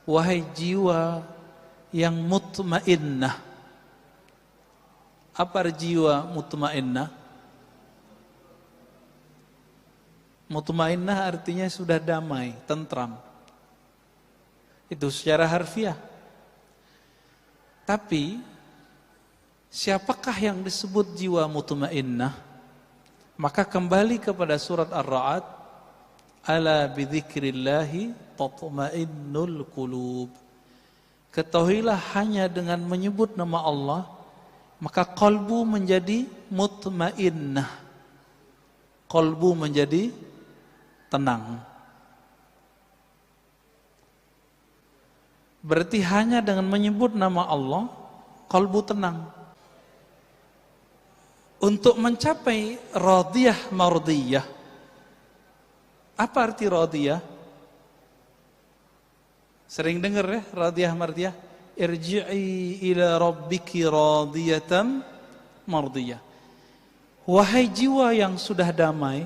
wahai jiwa yang mutmainnah. Apa jiwa mutmainnah? Mutmainnah artinya sudah damai, tentram. Itu secara harfiah. Tapi siapakah yang disebut jiwa mutmainnah? Maka kembali kepada surat Ar-Ra'd, ala bidzikrillahi tatmainnul qulub. Ketahuilah hanya dengan menyebut nama Allah maka qalbu menjadi mutmainnah. Qalbu menjadi tenang. Berarti hanya dengan menyebut nama Allah, qalbu tenang. Untuk mencapai radiyah mardiyah. Apa arti radiyah? Sering dengar ya, radiyah mardiyah. Irji'i ila rabbiki radiyatan mardiyah. Wahai jiwa yang sudah damai,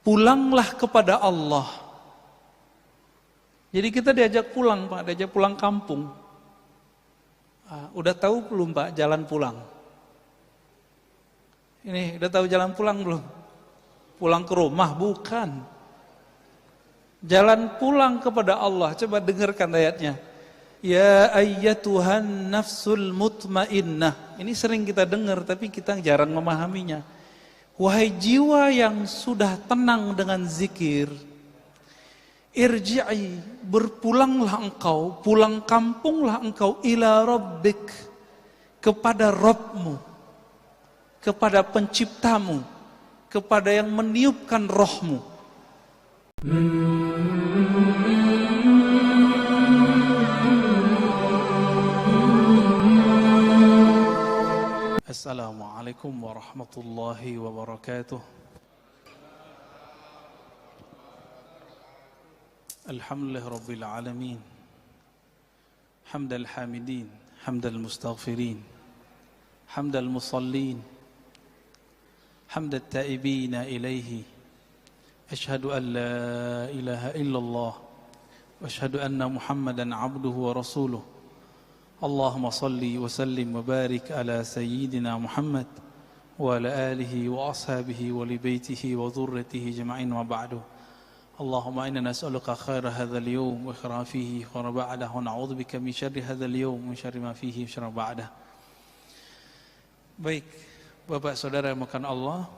pulanglah kepada Allah. Jadi kita diajak pulang, Pak, diajak pulang kampung. Udah tahu belum, Pak, jalan pulang? Ini udah tahu jalan pulang belum? Pulang ke rumah? Bukan. Jalan pulang kepada Allah. Coba dengarkan ayatnya. Ya ayyatuhan nafsul mutmainnah. Ini sering kita dengar tapi kita jarang memahaminya. Wahai jiwa yang sudah tenang dengan zikir, irji'i, berpulanglah engkau, pulang kampunglah engkau ila rabbik, kepada Rabbmu, kepada penciptamu, kepada yang meniupkan rohmu. Assalamualaikum warahmatullahi wabarakatuh. Alhamdulillah rabbil alamin. Hamdal hamidin, hamdal mustaghfirin, hamdal musallin, hamdat taibina ilaihi. Ashhadu an la ilaha illallah wa ashhadu anna Muhammadan abduhu wa rasuluh. Allahumma salli wa sallim wa barik ala sayyidina Muhammad wa ala alihi wa ashabihi wa li baitihi wa dhurriyyatihi jama'in wa ba'du. Allahumma inna nas'aluka khaira hadzal yawm wa khaira fihi wa ba'dahu wa na'udzubika min syarri hadzal yawm wa syarri ma fihi wa syarri ba'dahu. Baik, Bapak Saudara yang makan Allah,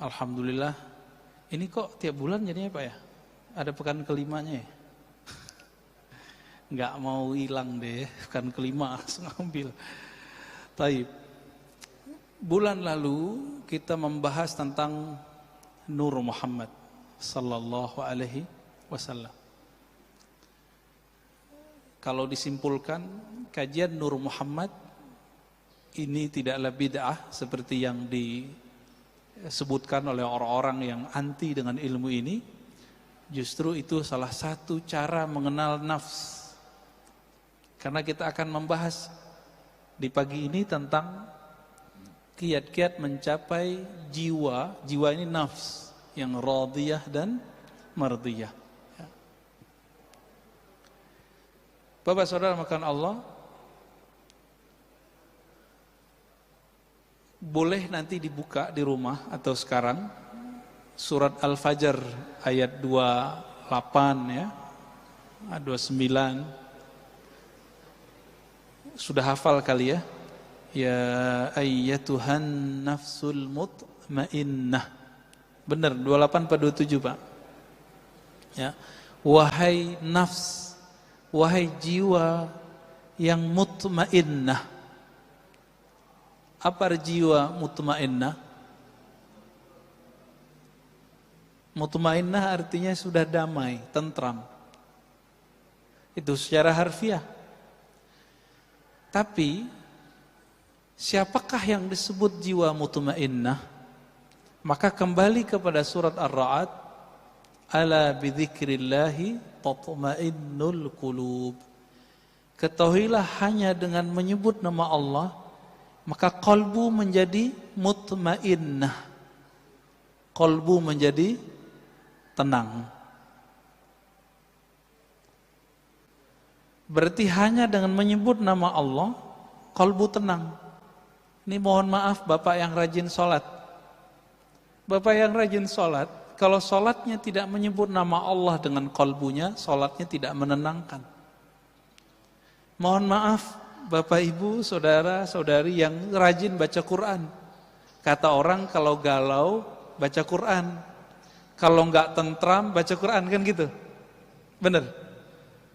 alhamdulillah. Ini kok tiap bulan jadinya Pak ya? Ada pekan kelimanya ya? Nggak mau hilang deh, pekan kelima langsung ambil. Taib. Bulan lalu kita membahas tentang Nur Muhammad sallallahu alaihi wasallam. Kalau disimpulkan, kajian Nur Muhammad ini tidaklah bid'ah seperti yang disebutkan oleh orang-orang yang anti dengan ilmu ini. Justru itu salah satu cara mengenal nafs. Karena kita akan membahas di pagi ini tentang kiat-kiat mencapai jiwa. Jiwa ini nafs yang radiyah dan mardiyah. Bapak Saudara makan Allah, boleh nanti dibuka di rumah atau sekarang surat Al-Fajr ayat 28 ya, 29. Sudah hafal kali ya? Ya ayyatuhan nafsul mutmainnah. Benar, 28 pada 27 Pak. Ya. Wahai nafs, wahai jiwa yang mutmainnah. Apa jiwa mutmainnah? Mutmainnah artinya sudah damai, tentram. Itu secara harfiah. Tapi siapakah yang disebut jiwa mutmainnah? Maka kembali kepada surat Ar-Ra'd, ala bidzikrillahi tatmainnul qulub. Ketahuilah hanya dengan menyebut nama Allah maka qalbu menjadi mutmainnah. Qalbu menjadi tenang. Berarti hanya dengan menyebut nama Allah, kalbu tenang. Ini mohon maaf Bapak yang rajin sholat. Bapak yang rajin sholat, kalau sholatnya tidak menyebut nama Allah dengan kalbunya, sholatnya tidak menenangkan. Mohon maaf Bapak Ibu, Saudara, Saudari yang rajin baca Quran. Kata orang kalau galau, baca Quran. Kalau enggak tentram, baca Quran, kan gitu. Bener.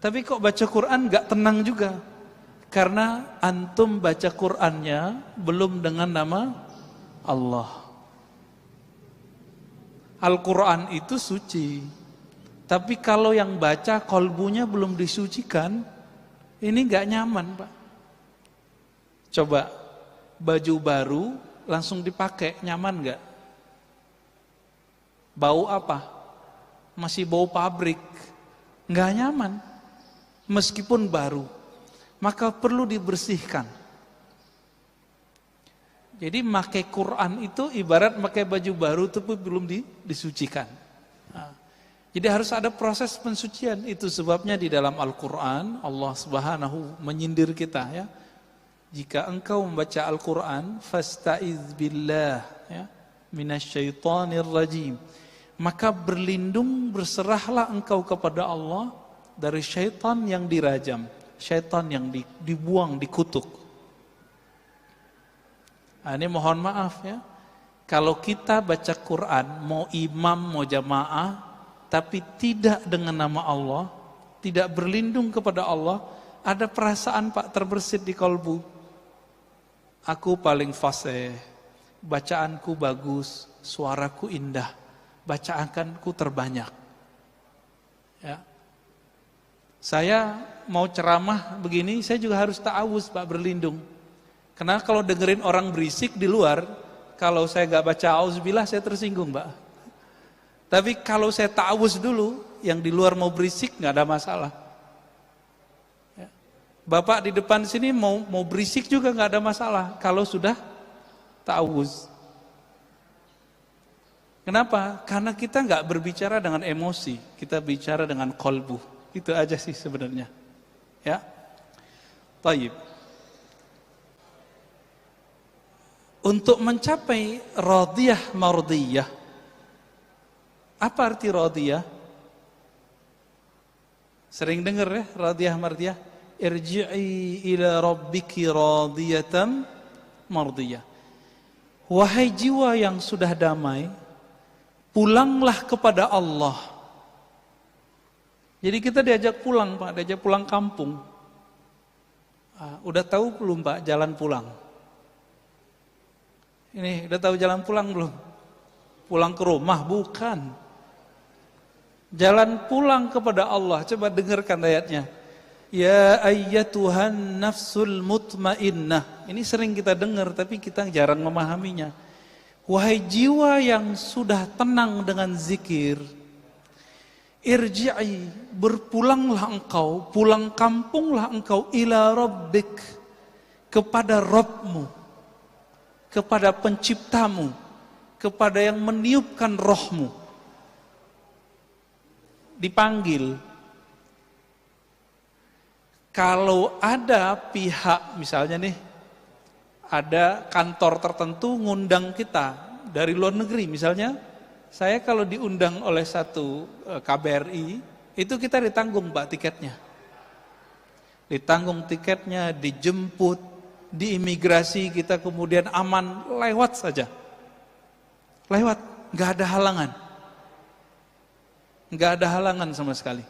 Tapi kok baca Quran enggak tenang juga? Karena antum baca Qurannya belum dengan nama Allah. Al-Quran itu suci. Tapi kalau yang baca kolbunya belum disucikan, ini enggak nyaman, Pak. Coba baju baru langsung dipakai, nyaman enggak? Bau apa? Masih bau pabrik. Enggak nyaman. Meskipun baru, maka perlu dibersihkan. Jadi pakai Quran itu ibarat pakai baju baru tapi belum disucikan. Jadi harus ada proses pensucian. Itu sebabnya di dalam Al-Quran Allah Subhanahu menyindir kita, ya. Jika engkau membaca Al-Quran, fasta'iz billah, ya, minasyaitonir rajim. Maka berlindung, berserahlah engkau kepada Allah dari syaitan yang dirajam, syaitan yang dibuang, dikutuk. Nah, ini mohon maaf, ya, kalau kita baca Quran, mau imam, mau jamaah, tapi tidak dengan nama Allah, tidak berlindung kepada Allah, ada perasaan Pak terbersit di kalbu. Aku paling fasih, bacaanku bagus, suaraku indah, bacaanku terbanyak. Ya. Saya mau ceramah begini, saya juga harus ta'awuz, Pak, berlindung. Karena kalau dengerin orang berisik di luar, kalau saya gak baca auzubillah, saya tersinggung, Pak. Tapi kalau saya ta'awuz dulu, yang di luar mau berisik gak ada masalah. Ya. Bapak di depan sini mau berisik juga gak ada masalah, kalau sudah ta'awuz. Kenapa? Karena kita gak berbicara dengan emosi, kita bicara dengan qalbu. Itu aja sih sebenarnya. Ya. Taib. Untuk mencapai radiyah mardiyah. Apa arti radiyah? Sering dengar ya, radiyah mardiyah. Irji'i ila rabbiki radiyatan mardiyah. Wahai jiwa yang sudah damai, pulanglah kepada Allah. Jadi kita diajak pulang, Pak, diajak pulang kampung. Udah tahu belum, Pak, jalan pulang? Ini, udah tahu jalan pulang belum? Pulang ke rumah? Bukan. Jalan pulang kepada Allah. Coba dengarkan ayatnya. Ya ayyatuhan nafsul mutmainnah. Ini sering kita dengar, tapi kita jarang memahaminya. Wahai jiwa yang sudah tenang dengan zikir, irji'i, berpulanglah engkau, pulang kampunglah engkau ila rabbik, kepada Rabbmu, kepada penciptamu, kepada yang meniupkan rohmu. Dipanggil. Kalau ada pihak, misalnya nih, ada kantor tertentu ngundang kita dari luar negeri, misalnya saya kalau diundang oleh satu KBRI, itu kita ditanggung, Pak, tiketnya. Ditanggung tiketnya, dijemput, di imigrasi kita kemudian aman, lewat saja. Lewat, nggak ada halangan. Nggak ada halangan sama sekali.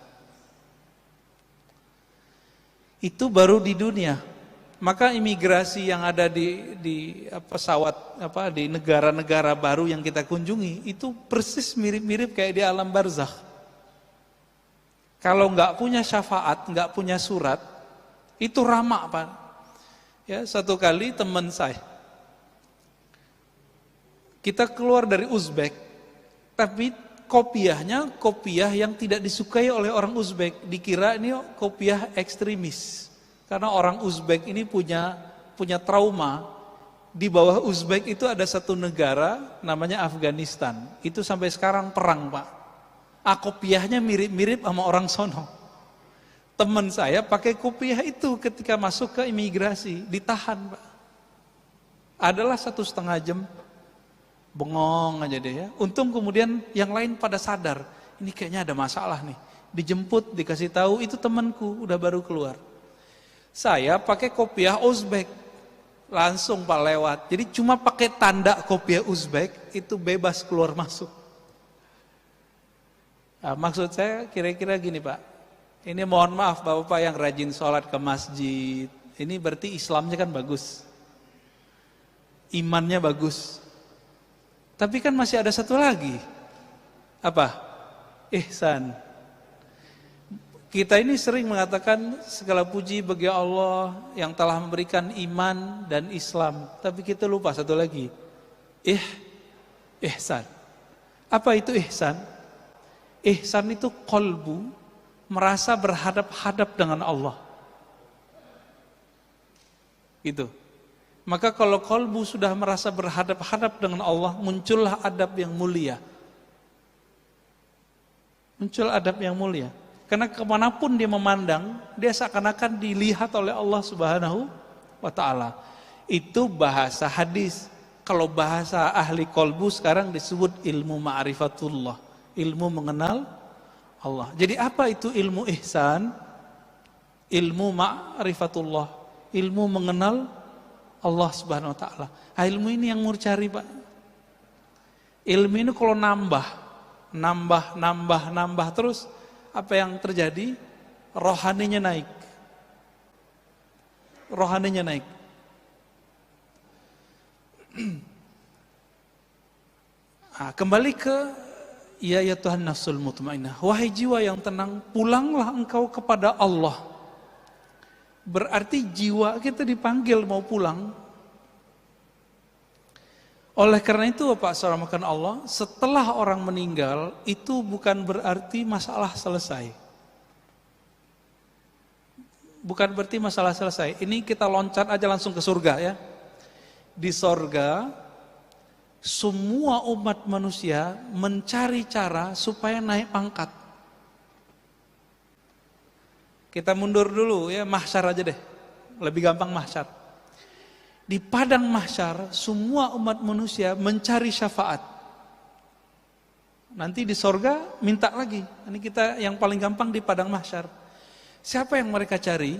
Itu baru di dunia. Maka imigrasi yang ada di pesawat di negara-negara baru yang kita kunjungi itu persis mirip-mirip kayak di alam barzakh. Kalau nggak punya syafaat, nggak punya surat, itu ramak, Pak. Ya, satu kali teman saya, kita keluar dari Uzbek, tapi kopiahnya kopiah yang tidak disukai oleh orang Uzbek, dikira ini kopiah ekstremis. Karena orang Uzbek ini punya trauma. Di bawah Uzbek itu ada satu negara namanya Afghanistan. Itu sampai sekarang perang, Pak. Kopiahnya mirip-mirip sama orang sono. Teman saya pakai kopiah itu ketika masuk ke imigrasi, ditahan Pak. Adalah 1,5 jam, bengong aja deh ya. Untung kemudian yang lain pada sadar, ini kayaknya ada masalah nih. Dijemput, dikasih tahu, itu temanku udah baru keluar. Saya pakai kopiah Uzbek, langsung Pak lewat. Jadi cuma pakai tanda kopiah Uzbek itu bebas keluar masuk. Nah, maksud saya kira-kira gini Pak. Ini mohon maaf Bapak yang rajin sholat ke masjid. Ini berarti Islamnya kan bagus, imannya bagus. Tapi kan masih ada satu lagi. Apa? Ihsan. Kita ini sering mengatakan segala puji bagi Allah yang telah memberikan iman dan Islam. Tapi kita lupa satu lagi. Ihsan. Apa itu ihsan? Ihsan itu qalbu, merasa berhadap-hadap dengan Allah. Gitu. Maka kalau qalbu sudah merasa berhadap-hadap dengan Allah, muncullah adab yang mulia. Muncul adab yang mulia. Karena kemanapun dia memandang, dia seakan-akan dilihat oleh Allah Subhanahu wa ta'ala. Itu bahasa hadis. Kalau bahasa ahli qalbu sekarang disebut ilmu ma'rifatullah, ilmu mengenal Allah. Jadi apa itu ilmu ihsan? Ilmu ma'rifatullah, ilmu mengenal Allah Subhanahu wa ta'ala. Ilmu ini yang mau cari Pak. Ilmu ini kalau nambah terus, apa yang terjadi? Rohaninya naik. Rohaninya naik. Nah, kembali ke ya Tuhan nafsul mutmainnah. Wahai jiwa yang tenang, pulanglah engkau kepada Allah. Berarti jiwa kita dipanggil mau pulang. Oleh karena itu Bapak saudara makan Allah, setelah orang meninggal itu bukan berarti masalah selesai. Bukan berarti masalah selesai. Ini kita loncat aja langsung ke surga ya. Di surga semua umat manusia mencari cara supaya naik pangkat. Kita mundur dulu ya, mahsyar aja deh. Lebih gampang mahsyar. Di padang mahsyar semua umat manusia mencari syafaat. Nanti di sorga minta lagi. Ini kita yang paling gampang di padang mahsyar. Siapa yang mereka cari?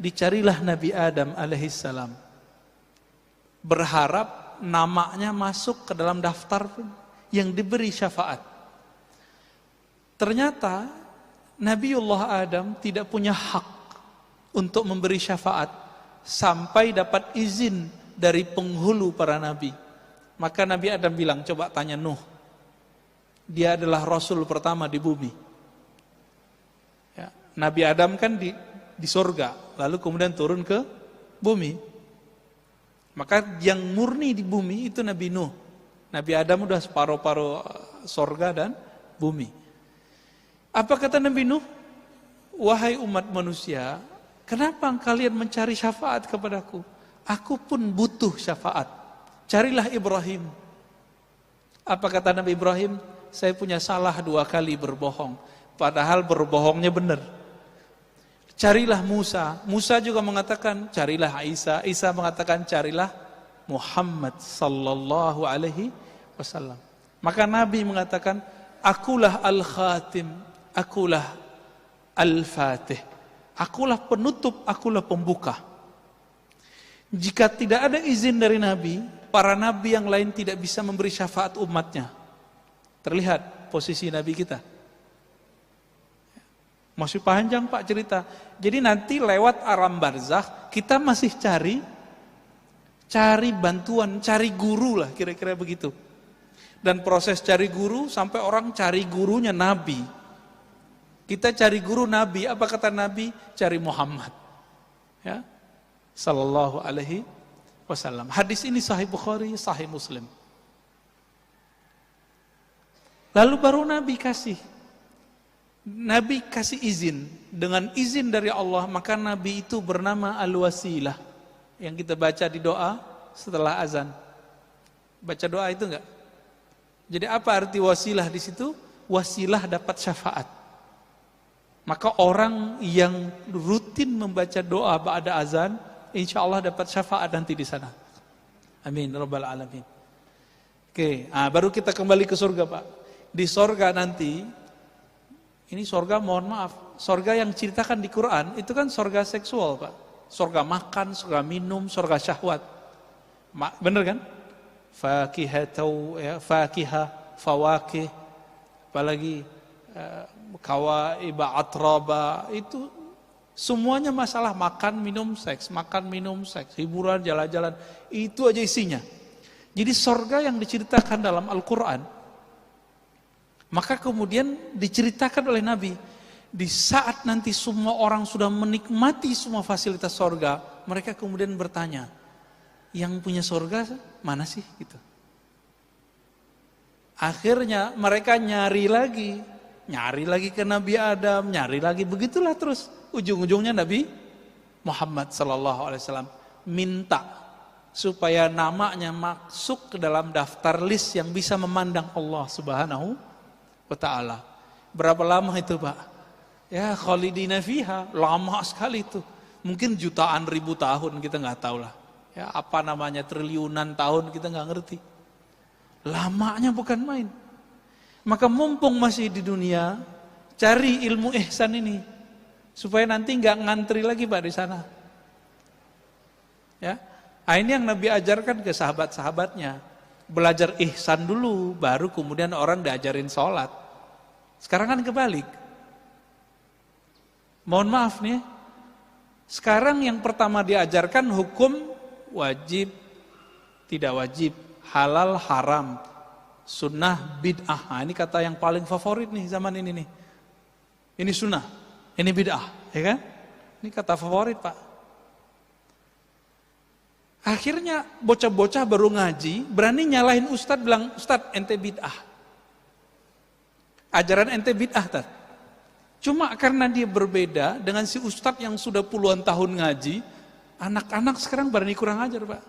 Dicarilah Nabi Adam alaihissalam. Berharap namanya masuk ke dalam daftar yang diberi syafaat. Ternyata Nabiullah Adam tidak punya hak untuk memberi syafaat sampai dapat izin dari penghulu para nabi. Maka Nabi Adam bilang, coba tanya Nuh. Dia adalah Rasul pertama di bumi. Ya, Nabi Adam kan di surga, lalu kemudian turun ke bumi. Maka yang murni di bumi itu Nabi Nuh. Nabi Adam udah separuh-paruh surga dan bumi. Apa kata Nabi Nuh? Wahai umat manusia, kenapa kalian mencari syafaat kepadaku? Aku pun butuh syafaat. Carilah Ibrahim. Apa kata Nabi Ibrahim? Saya punya salah 2 kali berbohong. Padahal berbohongnya benar. Carilah Musa. Musa juga mengatakan carilah Isa. Isa mengatakan carilah Muhammad sallallahu alaihi wasallam. Maka Nabi mengatakan, akulah al-khatim, akulah al-fatih. Akulah penutup, akulah pembuka. Jika tidak ada izin dari Nabi, para Nabi yang lain tidak bisa memberi syafaat umatnya. Terlihat posisi Nabi kita. Masih panjang Pak cerita. Jadi nanti lewat alam barzakh, kita masih cari bantuan, cari guru lah kira-kira begitu. Dan proses cari guru sampai orang cari gurunya Nabi. Kita cari guru Nabi, apa kata Nabi? Cari Muhammad. Ya. Sallallahu alaihi wasallam. Hadis ini sahih Bukhari, sahih Muslim. Lalu baru Nabi kasih izin. Dengan izin dari Allah, maka Nabi itu bernama Al-Wasilah. Yang kita baca di doa setelah azan. Baca doa itu enggak? Jadi apa arti wasilah di situ? Wasilah dapat syafaat. Maka orang yang rutin membaca doa ba'da azan, insya Allah dapat syafaat nanti di sana. Amin rabbal alamin. Oke, baru kita kembali ke surga, Pak. Di surga nanti, ini surga, mohon maaf, surga yang ceritakan di Quran itu kan surga seksual, Pak. Surga makan, surga minum, surga syahwat. Bener kan? Fakihah, fawakih, apalagi kawaiba atraba, itu semuanya masalah makan minum seks, hiburan, jalan-jalan, itu aja isinya. Jadi surga yang diceritakan dalam Al-Quran, maka kemudian diceritakan oleh Nabi, di saat nanti semua orang sudah menikmati semua fasilitas surga, mereka kemudian bertanya, yang punya surga mana sih? Gitu. Akhirnya mereka nyari lagi ke Nabi Adam, nyari lagi, begitulah terus. Ujung-ujungnya Nabi Muhammad SAW minta supaya namanya masuk ke dalam daftar list yang bisa memandang Allah Subhanahu wa Ta'ala. Berapa lama itu, Pak? Ya, khalidina fiha, lama sekali itu. Mungkin jutaan ribu tahun, kita nggak tahu lah. Ya, apa namanya, triliunan tahun, kita nggak ngerti. Lamanya bukan main. Maka mumpung masih di dunia, cari ilmu ihsan ini supaya nanti nggak ngantri lagi, Pak, di sana. Ya, ini yang Nabi ajarkan ke sahabat-sahabatnya. Belajar ihsan dulu, baru kemudian orang diajarin sholat. Sekarang kan kebalik. Mohon maaf nih, sekarang yang pertama diajarkan hukum wajib, tidak wajib, halal, haram, sunnah, bid'ah. Ini kata yang paling favorit nih zaman ini nih. Ini sunnah, ini bid'ah, ya kan? Ini kata favorit, Pak. Akhirnya bocah-bocah baru ngaji, berani nyalahin ustadz, bilang, "Ustadz, ente bid'ah. Ajaran ente bid'ah, Tad." Cuma karena dia berbeda dengan si ustadz yang sudah puluhan tahun ngaji, anak-anak sekarang berani kurang ajar, Pak.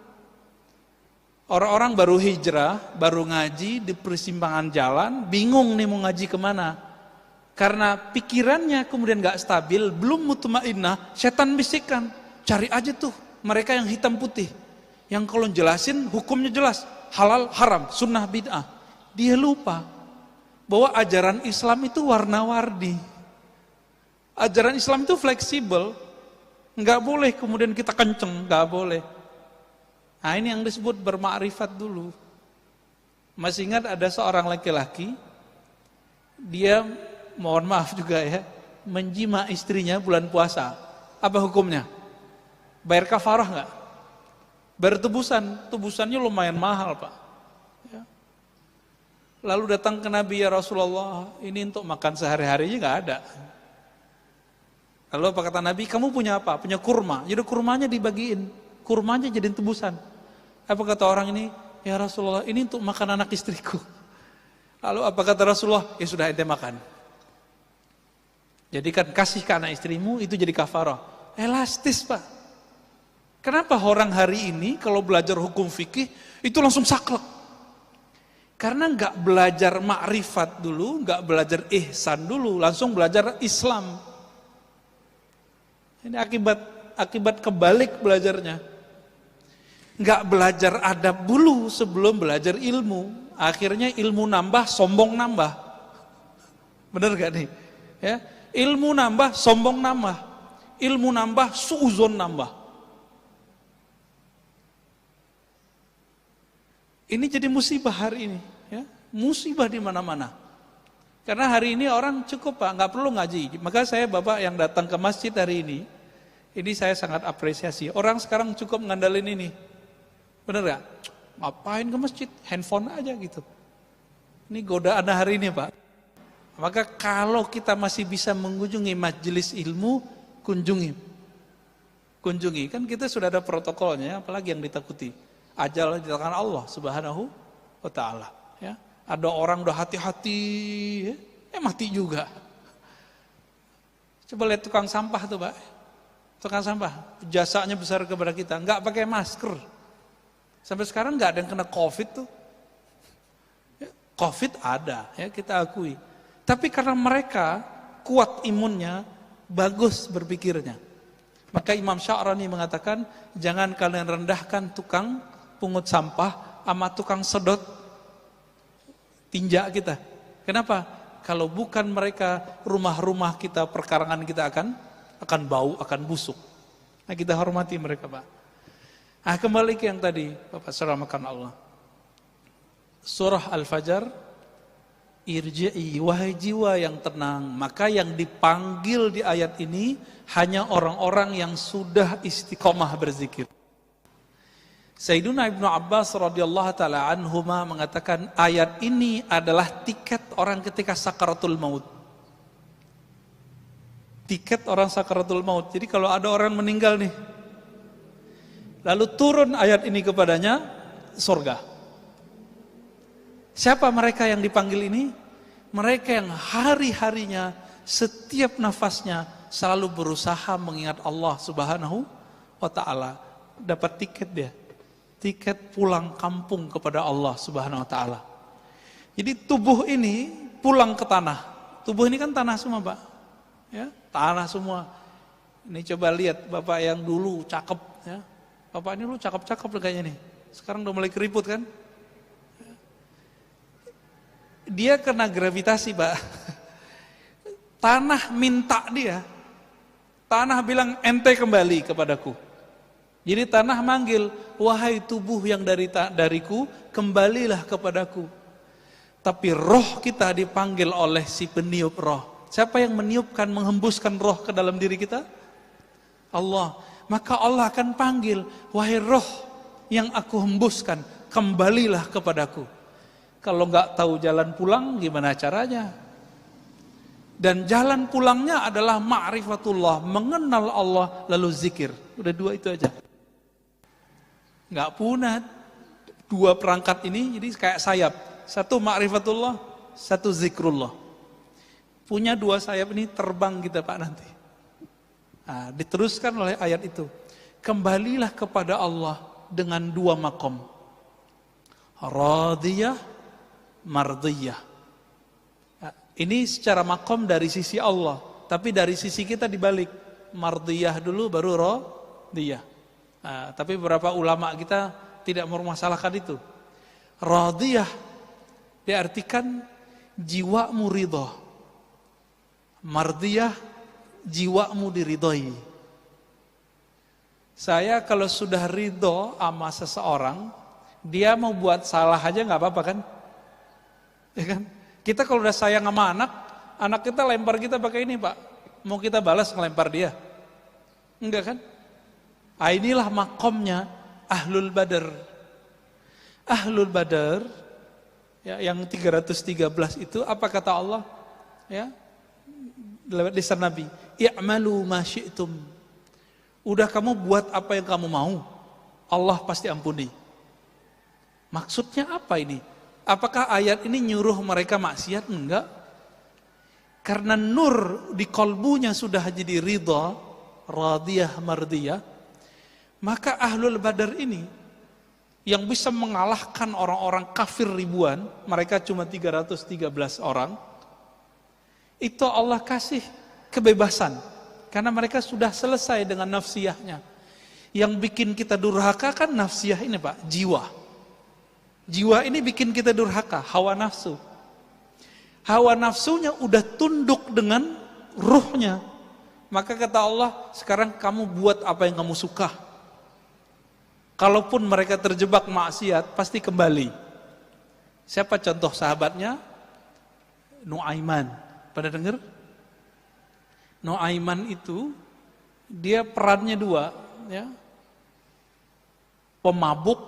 Orang-orang baru hijrah, baru ngaji di persimpangan jalan, bingung nih mau ngaji kemana. Karena pikirannya kemudian gak stabil, belum mutmainnah, setan bisikan, cari aja tuh mereka yang hitam putih. Yang kalau jelasin hukumnya jelas, halal, haram, sunnah, bid'ah. Dia lupa bahwa ajaran Islam itu warna-warni. Ajaran Islam itu fleksibel, nggak boleh kemudian kita kenceng, nggak boleh. Nah, ini yang disebut bermakrifat dulu. Masih ingat ada seorang laki-laki, dia mohon maaf juga ya, menjima istrinya bulan puasa. Apa hukumnya? Bayar kafarah nggak? Bayar tebusannya lumayan mahal, Pak. Ya. Lalu datang ke Nabi, "Ya Rasulullah, ini untuk makan sehari-harinya nggak ada." Lalu apa kata Nabi? "Kamu punya apa?" "Punya kurma." Jadi kurmanya dibagiin, kurmanya jadiin tebusan. Apa kata orang ini? "Ya Rasulullah, ini untuk makan anak istriku." Lalu apa kata Rasulullah? "Ya sudah, ente makan." Jadi kan kasih ke anak istrimu itu jadi kafarah. Elastis, Pak. Kenapa orang hari ini kalau belajar hukum fikih itu langsung saklek? Karena nggak belajar makrifat dulu, nggak belajar ihsan dulu, langsung belajar Islam. Ini akibat kebalik belajarnya. Nggak belajar adab dulu sebelum belajar ilmu. Akhirnya ilmu nambah, sombong nambah. Bener gak nih? Ya, ilmu nambah, sombong nambah. Ilmu nambah, suuzon nambah. Ini jadi musibah hari ini, ya, musibah di mana-mana. Karena hari ini orang cukup, Pak, nggak perlu ngaji. Maka saya, Bapak yang datang ke masjid hari ini saya sangat apresiasi. Orang sekarang cukup ngandalin ini, bener gak? Ngapain ke masjid? Handphone aja gitu. Ini godaan hari ini, Pak. Maka kalau kita masih bisa mengunjungi majelis ilmu, kunjungi. Kan kita sudah ada protokolnya, apalagi yang ditakuti. Ajal di tangan Allah Subhanahu wa Ta'ala. Ya. Ada orang udah hati-hati, mati juga. Coba lihat tukang sampah tuh, Pak. Tukang sampah, jasanya besar kepada kita, nggak pakai masker. Sampai sekarang nggak ada yang kena COVID tuh. Ya, COVID ada, ya kita akui. Tapi karena mereka kuat imunnya, bagus berpikirnya. Maka Imam Sya'rani mengatakan, jangan kalian rendahkan tukang pungut sampah sama tukang sedot tinja kita. Kenapa? Kalau bukan mereka, rumah-rumah kita, perkarangan kita akan bau, akan busuk. Nah, kita hormati mereka, Pak. Nah, kembali ke yang tadi, Bapak seramakan Allah. Surah Al-Fajr, irji'i, wahai jiwa yang tenang. Maka yang dipanggil di ayat ini hanya orang-orang yang sudah istiqomah berzikir. Sayyiduna Ibnu Abbas radhiyallahu taala anhuma mengatakan ayat ini adalah tiket orang ketika sakaratul maut. Tiket orang sakaratul maut. Jadi kalau ada orang meninggal nih, lalu turun ayat ini kepadanya, surga. Siapa mereka yang dipanggil ini? Mereka yang hari-harinya, setiap nafasnya selalu berusaha mengingat Allah Subhanahu wa taala. Dapat tiket dia. Tiket pulang kampung kepada Allah Subhanahu wa taala. Jadi tubuh ini pulang ke tanah. Tubuh ini kan tanah semua, Pak. Ya, tanah semua. Ini coba lihat Bapak yang dulu cakep ya. Bapak ini dulu cakep-cakep kayaknya nih. Sekarang udah mulai keriput kan? Dia kena gravitasi, Pak. Tanah minta dia. Tanah bilang ente kembali kepadaku. Jadi tanah manggil, wahai tubuh yang dariku, kembalilah kepadaku. Tapi roh kita dipanggil oleh si peniup roh. Siapa yang meniupkan, menghembuskan roh ke dalam diri kita? Allah. Maka Allah akan panggil, wahai roh yang aku hembuskan, kembalilah kepadaku. Kalau nggak tahu jalan pulang, gimana caranya? Dan jalan pulangnya adalah ma'rifatullah, mengenal Allah lalu zikir. Udah dua itu aja. Nggak punah dua perangkat ini, jadi kayak sayap. Satu ma'rifatullah, satu zikrullah. Punya dua sayap ini terbang kita, Pak, nanti. Nah, diteruskan oleh ayat itu. Kembalilah kepada Allah dengan dua makom. Radiyah, mardiyah. Nah, ini secara makom dari sisi Allah. Tapi dari sisi kita dibalik. Mardiyah dulu baru radiyah. Nah, tapi beberapa ulama kita tidak mempermasalahkan itu. Radiyah diartikan jiwamu ridho. Mardiyah jiwamu diridhoi. Saya kalau sudah ridho sama seseorang, dia mau buat salah aja nggak apa-apa kan? Ya kan? Kita kalau udah sayang sama anak kita lempar kita pakai ini, Pak. Mau kita balas ngelempar dia? Enggak kan? Ah, inilah makomnya Ahlul Badar. Ahlul Badar ya, yang 313 itu apa kata Allah? Ya, lewat lisan Nabi, i'malu ma syi'tum. Udah kamu buat apa yang kamu mau, Allah pasti ampuni. Maksudnya apa ini? Apakah ayat ini nyuruh mereka maksiat? Enggak. Karena nur di kolbunya sudah jadi ridha, radiyah, mardiyah. Maka Ahlul Badar ini yang bisa mengalahkan orang-orang kafir ribuan, mereka cuma 313 orang, itu Allah kasih kebebasan. Karena mereka sudah selesai dengan nafsiyahnya. Yang bikin kita durhaka kan nafsiyah ini, Pak, jiwa. Jiwa ini bikin kita durhaka, hawa nafsu. Hawa nafsunya udah tunduk dengan ruhnya. Maka kata Allah, sekarang kamu buat apa yang kamu suka. Kalaupun mereka terjebak maksiat, pasti kembali. Siapa contoh sahabatnya? Nuaiman. Pada dengar? Nuaiman itu, dia perannya dua. Ya. Pemabuk,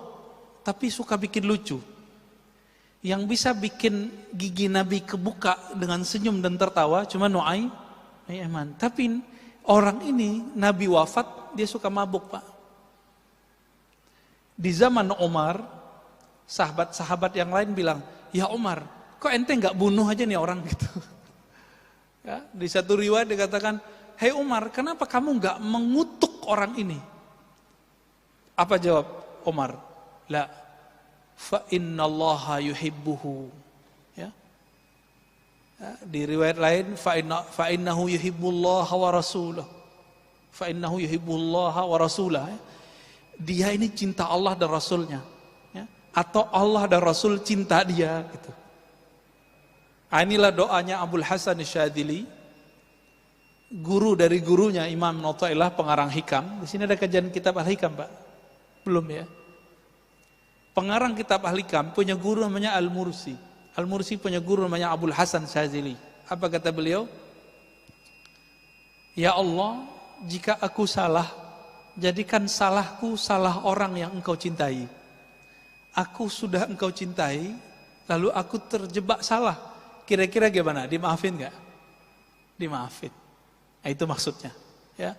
tapi suka bikin lucu. Yang bisa bikin gigi Nabi kebuka dengan senyum dan tertawa, cuma Nuaiman. Tapi orang ini, Nabi wafat, dia suka mabuk, Pak. Di zaman Umar, sahabat-sahabat yang lain bilang, ya Umar, kok ente nggak bunuh aja nih orang gitu. Ya, di satu riwayat dikatakan, hei Umar, kenapa kamu nggak mengutuk orang ini? Apa jawab Umar? La, fa innallaha yuhibbuhu. Ya. Di riwayat lain, fa innahu yuhibbullaha wa rasulahu. Fa innahu yuhibbullaha wa rasulahu. Dia ini cinta Allah dan Rasulnya. Ya. Atau Allah dan Rasul cinta dia. Gitu. Inilah doanya Abul Hasan Syadzili, guru dari gurunya Imam Athaillah pengarang Hikam. Di sini ada kajian kitab Al-Hikam, Pak? Belum ya? Pengarang kitab Al-Hikam punya guru namanya Al-Mursi. Al-Mursi punya guru namanya Abul Hasan Syadzili. Apa kata beliau? Ya Allah, jika aku salah, jadikan salahku salah orang yang engkau cintai. Aku sudah engkau cintai, lalu aku terjebak salah. Kira-kira gimana? Dimaafin gak? Dimaafin. Nah, itu maksudnya. Ya.